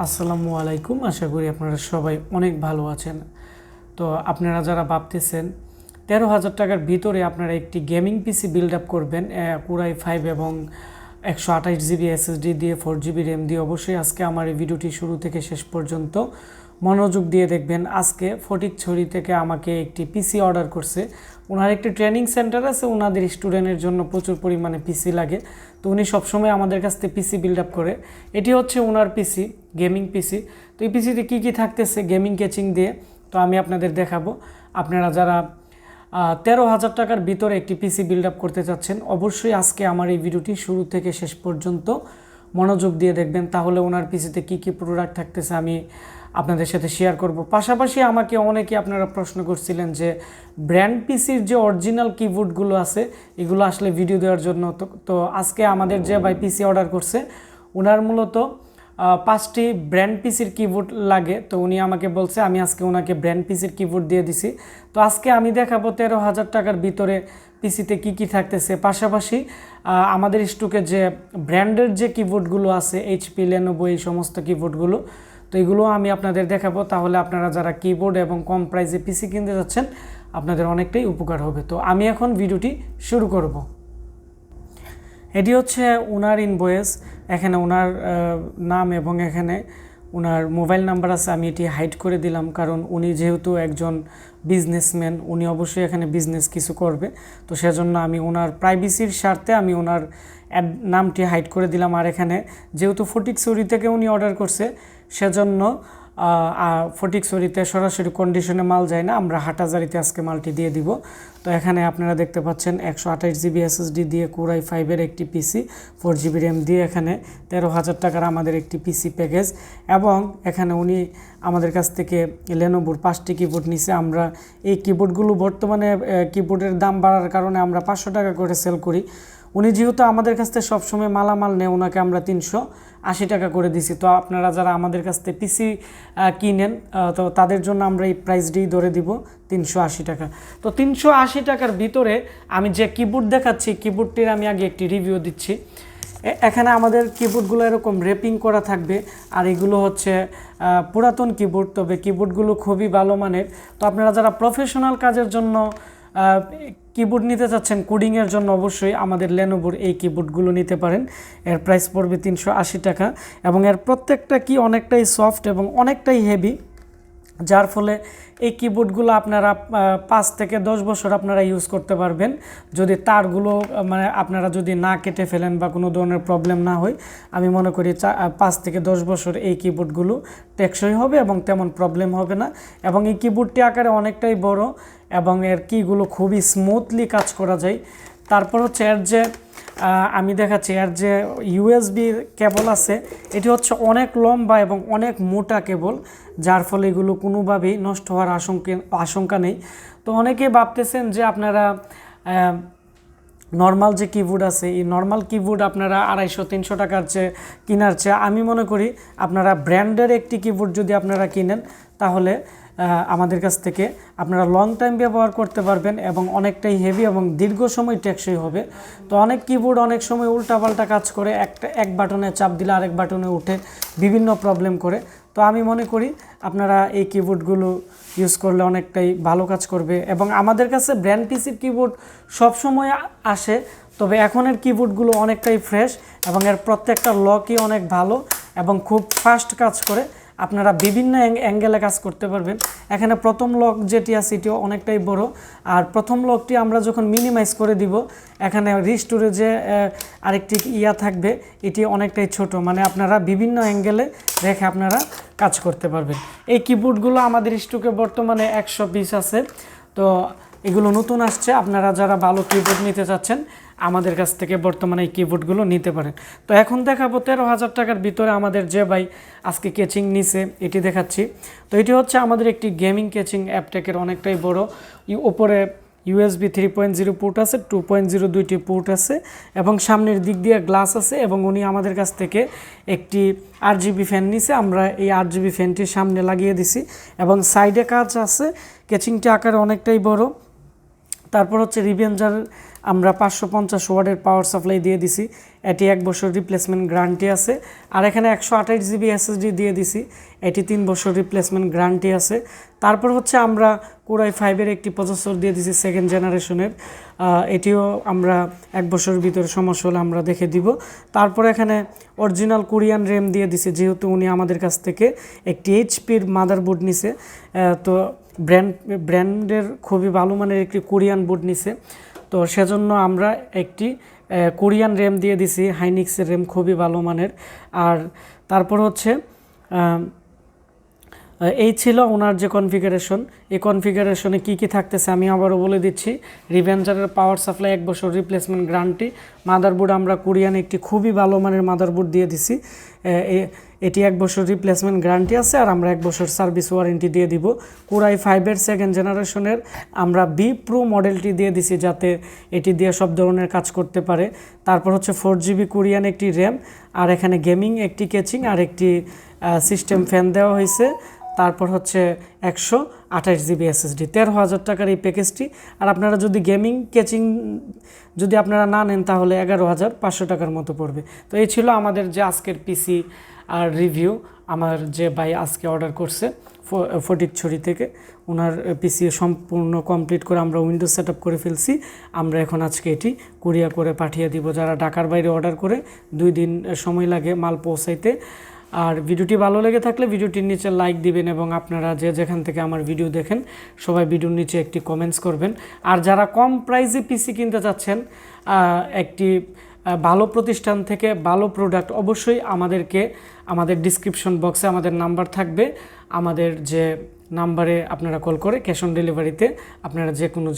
আসসালামু আলাইকুম। আশা করি আপনারা সবাই অনেক ভালো আছেন। তো আপনারা যারা ভাবতেছেন 13,000 টাকার ভিতরে আপনারা একটি গেমিং পিসি বিল্ড আপ করবেন কোরাই 5 এবং 128 জিবি এসএসডি দিয়ে 4 জিবি র্যাম দিয়ে, অবশ্যই আজকে আমার এই ভিডিওটি শুরু থেকে শেষ পর্যন্ত মনোযোগ দিয়ে দেখবেন। আজকে ফটিকছড়ি থেকে আমাকে একটি পিসি অর্ডার করছে। ওনার একটি ট্রেনিং সেন্টার আছে, ওনাদের স্টুডেন্টের জন্য প্রচুর পরিমাণে পিসি লাগে, তো উনি সবসময় আমাদের কাছ থেকে পিসি বিল্ড আপ করে। এটি হচ্ছে ওনার পিসি, গেমিং পিসি। তো এই পিসিতে কী কী থাকতেছে গেমিং কেচিং দিয়ে, তো আমি আপনাদের দেখাবো। আপনারা যারা 13,000 টাকার ভিতরে একটি পিসি বিল্ড আপ করতে চাচ্ছেন, অবশ্যই আজকে আমার এই ভিডিওটি শুরু থেকে শেষ পর্যন্ত মনোযোগ দিয়ে দেখবেন, তাহলে ওনার পিসিতে কী কী প্রোডাক্ট থাকতেছে আমি আপনাদের সাথে শেয়ার করব। পাশাপাশি আমাকে অনেকে আপনারা প্রশ্ন করছিলেন যে ব্র্যান্ড পিসির যে অরিজিনাল কিবোর্ডগুলো আছে এগুলো আসলে ভিডিও দেওয়ার জন্য। তো আজকে আমাদের যে ভাই পিসি অর্ডার করছে ওনার মূলত 5টি ব্র্যান্ড পিসির কিবোর্ড লাগে, তো উনি আমাকে বলছে আমি আজকে ওনাকে ব্র্যান্ড পিসির কিবোর্ড দিয়ে দিছি। তো আজকে আমি দেখাবো 13,000 টাকার ভিতরে পিসিতে কি কি থাকতেছে। পাশাপাশি আমাদের স্টকে যে ব্র্যান্ডের যে কিবোর্ডগুলো আছে এইচপি, লেনোভো, এই সমস্ত কিবোর্ডগুলো, তো এগুলো আমি আপনাদের দেখাবো। তাহলে আপনারা যারা কিবোর্ড এবং কম প্রাইসে পিসি কিনতে যাচ্ছেন আপনাদের অনেকটাই উপকার হবে। তো আমি এখন ভিডিওটি শুরু করব। এটি হচ্ছে ওনার ইনভয়েস, এখানে ওনার নাম এবং এখানে ওনার মোবাইল নাম্বার আছে। আমি এটি হাইড করে দিলাম কারণ উনি যেহেতু একজন বিজনেসম্যান, উনি অবশ্যই এখানে বিজনেস কিছু করবে, তো সেজন্য আমি ওনার প্রাইভেসির স্বার্থে আমি ওনার নামটি হাইড করে দিলাম। আর এখানে যেহেতু ফটিকছড়ি থেকে উনি অর্ডার করছে সেজন্য ফটিকছড়িতে সরাসরি কন্ডিশনে মাল যায় না, আমরা হাটাজারিতে আজকে মালটি দিয়ে দিব। তো এখানে আপনারা দেখতে পাচ্ছেন 128 জিবি এসএসডি দিয়ে কোরাই 5-এর একটি পিসি, 4 জিবি র্যাম দিয়ে এখানে 13,000 টাকার আমাদের একটি পিসি প্যাকেজ। এবং এখানে উনি আমাদের কাছ থেকে লেনোভোর 5টি কিবোর্ড নিছে। আমরা এই কিবোর্ডগুলো বর্তমানে কিবোর্ডের দাম বাড়ার কারণে আমরা 500 টাকা করে সেল করি। উনি যেহেতু আমাদের কাছ থেকে সবসময় মালামাল নেয়, ওনাকে আমরা 380 টাকা করে দিছি। তো আপনারা যারা আমাদের কাছ থেকে পিসি কিনেন তো তাদের জন্য আমরা এই প্রাইসটি ধরে দিব 380 টাকা। তো 380 টাকার ভিতরে আমি যে কিবোর্ড দেখাচ্ছি কিবোর্ডটির আমি আগে একটি রিভিউ দিচ্ছি। এখানে আমাদের কিবোর্ডগুলো এরকম র্যাপিং করা থাকবে, আর এগুলো হচ্ছে পুরাতন কিবোর্ড, তবে কিবোর্ডগুলো খুবই ভালো মানের। তো আপনারা যারা প্রফেশনাল কাজের জন্য কিবোর্ড নিতে চাচ্ছেন কোডিংয়ের জন্য, অবশ্যই আমাদের লেনোভোর এই কিবোর্ডগুলো নিতে পারেন। এর প্রাইস পড়বে 380 টাকা এবং এর প্রত্যেকটা কি অনেকটাই সফট এবং অনেকটাই হেভি, যার ফলে এই কিবোর্ডগুলো আপনারা 5 থেকে 10 বছর আপনারা ইউজ করতে পারবেন, যদি তারগুলো মানে আপনারা যদি না কেটে ফেলেন বা কোনো ধরনের প্রবলেম না হয়। আমি মনে করি 5 থেকে 10 বছর এই কিবোর্ডগুলো টেকসই হবে এবং তেমন প্রবলেম হবে না। এবং এই কিবোর্ডটি আকারে অনেকটাই বড় এবং এর কিগুলো খুবই স্মুথলি কাজ করা যায়। তারপর হচ্ছে এর যে আমি দেখাচ্ছি এর যে ইউএসবি কেবল আছে, এটি হচ্ছে অনেক লম্বা এবং অনেক মোটা কেবল, যার ফলে এগুলো কোনোভাবেই নষ্ট হওয়ার আশঙ্কা নেই। তো অনেকে ভাবতেছেন যে আপনারা নর্মাল যে কিবোর্ড আছে এই নর্মাল কিবোর্ড আপনারা 250-300 টাকার চেয়ে কেনার চেয়ে আমি মনে করি আপনারা ব্র্যান্ডের একটি কিবোর্ড যদি আপনারা কিনেন তাহলে আমাদের কাছ থেকে আপনারা লং টাইম ব্যবহার করতে পারবেন এবং অনেকটাই হেভি এবং দীর্ঘ সময় টেকসই হবে। তো অনেক কিবোর্ড অনেক সময় উল্টাপাল্টা কাজ করে, এক বাটনে চাপ দিলে আরেক বাটনে উঠে বিভিন্ন প্রবলেম করে। তো আমি মনে করি আপনারা এই কিবোর্ডগুলো ইউজ করলে অনেকটাই ভালো কাজ করবে। এবং আমাদের কাছে ব্র্যান্ড পিসির কিবোর্ড সবসময় আসে, তবে এখনের কিবোর্ডগুলো অনেকটাই ফ্রেশ এবং এর প্রত্যেকটা লকই অনেক ভালো এবং খুব ফাস্ট কাজ করে। আপনারা বিভিন্ন অ্যাঙ্গেলে কাজ করতে পারবেন। এখানে প্রথম লক যেটি আছে এটিও অনেকটাই বড়, আর প্রথম লকটি আমরা যখন মিনিমাইজ করে দিব এখানে রিস্টোরেজে আরেকটি থাকবে, এটি অনেকটাই ছোট, মানে আপনারা বিভিন্ন অ্যাঙ্গেলে রেখে আপনারা কাজ করতে পারবেন। এই কিবোর্ডগুলো আমাদের স্টকে বর্তমানে 100 পিস আছে। তো এগুলো নতুন আসছে, আপনারা যারা ভালো কিবোর্ড নিতে চাচ্ছেন আমাদের কাছ থেকে বর্তমানে এই কিবোর্ডগুলো নিতে পারেন। তো এখন দেখাবো 13,000 টাকার ভিতরে আমাদের যে ভাই আজকে কেচিং নিছে এটি দেখাচ্ছি। তো এটি হচ্ছে আমাদের একটি গেমিং কেচিং, অ্যাপটেকের অনেকটাই বড়, উপরে USB 3.0 পোর্ট আছে, 2.0 দুইটি পোর্ট আছে এবং সামনের দিক দিয়ে গ্লাস আছে। এবং উনি আমাদের কাছ থেকে একটি RGB ফ্যান নিছে, আমরা এই RGB ফ্যানটির সামনে লাগিয়ে দিছি এবং সাইডে কাজ আছে। কেচিংটি আকারে অনেকটাই বড়। তারপর হচ্ছে রিভেঞ্জার আমরা 550 ওয়াটের পাওয়ার সাপ্লাই দিয়ে দিছি, এটি 1 বছর রিপ্লেসমেন্ট গ্যারান্টি আছে। আর এখানে 128 জিবি এসএসডি দিয়ে দিছি, এটি 3 বছর রিপ্লেসমেন্ট গ্যারান্টি আছে। তারপর হচ্ছে আমরা Core i5 এর একটি প্রসেসর দিয়ে দিছি 2nd জেনারেশনের, এটিও আমরা 1 বছরের ভিতরে সমস্যা হলে আমরা দেখে দিব। তারপর এখানে অরিজিনাল কোরিয়ান র্যাম দিয়ে দিছে, যেহেতু উনি আমাদের কাছ থেকে একটি এইচপির মাদারবোর্ড নিছে, তো ব্র্যান্ডের খুবই ভালো মানের একটি কোরিয়ান বোর্ড নিছে, তো সেজন্য আমরা একটি কোরিয়ান র্যাম দিয়ে দিছি, হাইনিক্সের র্যাম খুবই ভালো মানের। আর তারপর হচ্ছে এই ছিল ওনার যে কনফিগারেশন, এই কনফিগারেশনে কি কি থাকতেছে আমি আবারও বলে দিচ্ছি। রিভেঞ্জারের পাওয়ার সাপ্লাই 1 বছর রিপ্লেসমেন্ট গ্যারান্টি, মাদারবোর্ড আমরা কোরিয়ান একটি খুবই ভালো মানের মাদারবোর্ড দিয়ে দিছি, এটি 1 বছর রিপ্লেসমেন্ট গ্যারান্টি আছে, আর আমরা 1 বছর সার্ভিস ওয়ারেন্টি দিয়ে দিব। Core i5 এর 2nd জেনারেশনের আমরা B Pro মডেলটি দিয়ে দিছি, যাতে এটি দিয়ে সব ধরনের কাজ করতে পারে। তারপর হচ্ছে 4GB কোরিয়ান একটি র্যাম, আর এখানে গেমিং একটি কেচিং আর একটি সিস্টেম ফ্যান দেওয়া হয়েছে। তারপর হচ্ছে 128 জিবি এসএসডি, 13,000 টাকার এই প্যাকেজটি। আর আপনারা যদি গেমিং কেচিং যদি আপনারা না নেন তাহলে 11,500 টাকার মতো পড়বে। তো এই ছিল আমাদের যে আজকের পিসি আর রিভিউ। আমার যে ভাই আজকে অর্ডার করছে ফটিকছড়ি থেকে, ওনার পিসি সম্পূর্ণ কমপ্লিট করে আমরা উইন্ডোজ সেট করে ফেলছি। আমরা এখন আজকে এটি কুরিয়ার করে পাঠিয়ে দিব। যারা ঢাকার বাইরে অর্ডার করে 2 দিন সময় লাগে মাল পৌঁছাইতে। আর ভিডিওটি ভালো লেগে থাকলে ভিডিওটির নিচে লাইক দিবেন, এবং আপনারা যে যেখান থেকে আমার ভিডিও দেখেন সবাই ভিডিওর নিচে একটি কমেন্টস করবেন। আর যারা কম প্রাইসে পিসি কিনতে চাচ্ছেন, একটি ভালো প্রতিষ্ঠান থেকে ভালো প্রোডাক্ট, অবশ্যই আমাদের ডিসক্রিপশন বক্সে আমাদের নাম্বার থাকবে, আমাদের যে নাম্বারে আপনারা কল করে ক্যাশ অন ডেলিভারিতে আপনারা যে কোনো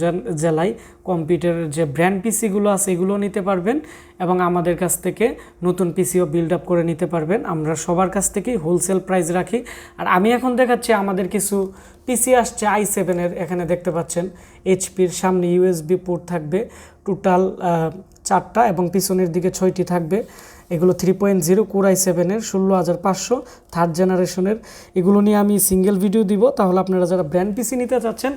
জেলায় কম্পিউটারের যে ব্র্যান্ড পিসিগুলো আছে এগুলো নিতে পারবেন, এবং আমাদের কাছ থেকে নতুন পিসিও বিল্ড আপ করে নিতে পারবেন। আমরা সবার কাছ থেকেই হোলসেল প্রাইস রাখি। আর আমি এখন দেখাচ্ছি আমাদের কিছু পিসি আসছে i7-এর, এখানে দেখতে পাচ্ছেন এইচপির সামনে USB পোর্ট থাকবে টোটাল 4টা, এবং পিছনের দিকে 6টি থাকবে। এগুলো 3.0 Core i7-এর 16,500 3rd জেনারেশনের। এগুলো নিয়ে আমি সিঙ্গেল ভিডিও দিব, তাহলে আপনারা যারা ব্র্যান্ড পিসি নিতে চাচ্ছেন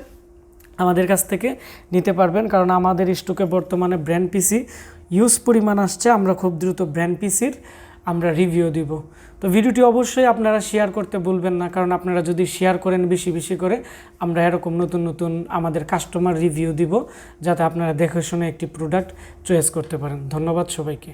আমাদের কাছ থেকে নিতে পারবেন, কারণ আমাদের স্টকে বর্তমানে ব্র্যান্ড পিসি ইউজ পরিমাণ আসছে। আমরা খুব দ্রুত ব্র্যান্ড পিসির আমরা রিভিউ দিব। তো ভিডিওটি অবশ্যই আপনারা শেয়ার করতে ভুলবেন না, কারণ আপনারা যদি শেয়ার করেন বেশি বেশি করে, আমরা এরকম নতুন নতুন আমাদের কাস্টমার রিভিউ দিব, যাতে আপনারা দেখে শুনে একটি প্রোডাক্ট চয়েস করতে পারেন। ধন্যবাদ সবাইকে।